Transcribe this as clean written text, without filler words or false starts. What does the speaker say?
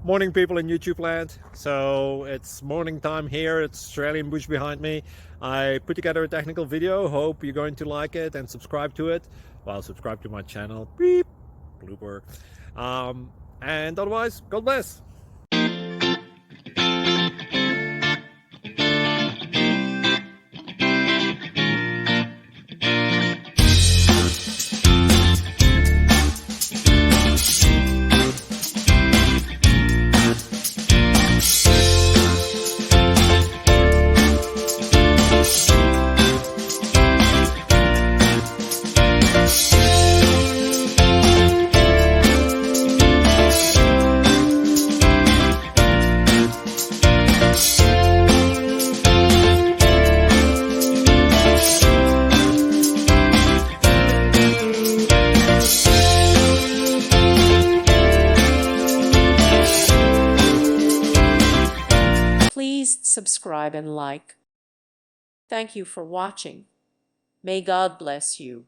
Morning, people in YouTube land. So it's morning time here. It's Australian bush behind me. I put together a technical video. Hope you're going to like it and subscribe to it. Well, subscribe to my channel. Beep. Blooper. And otherwise, God bless. Please subscribe and like. Thank you for watching. May God bless you.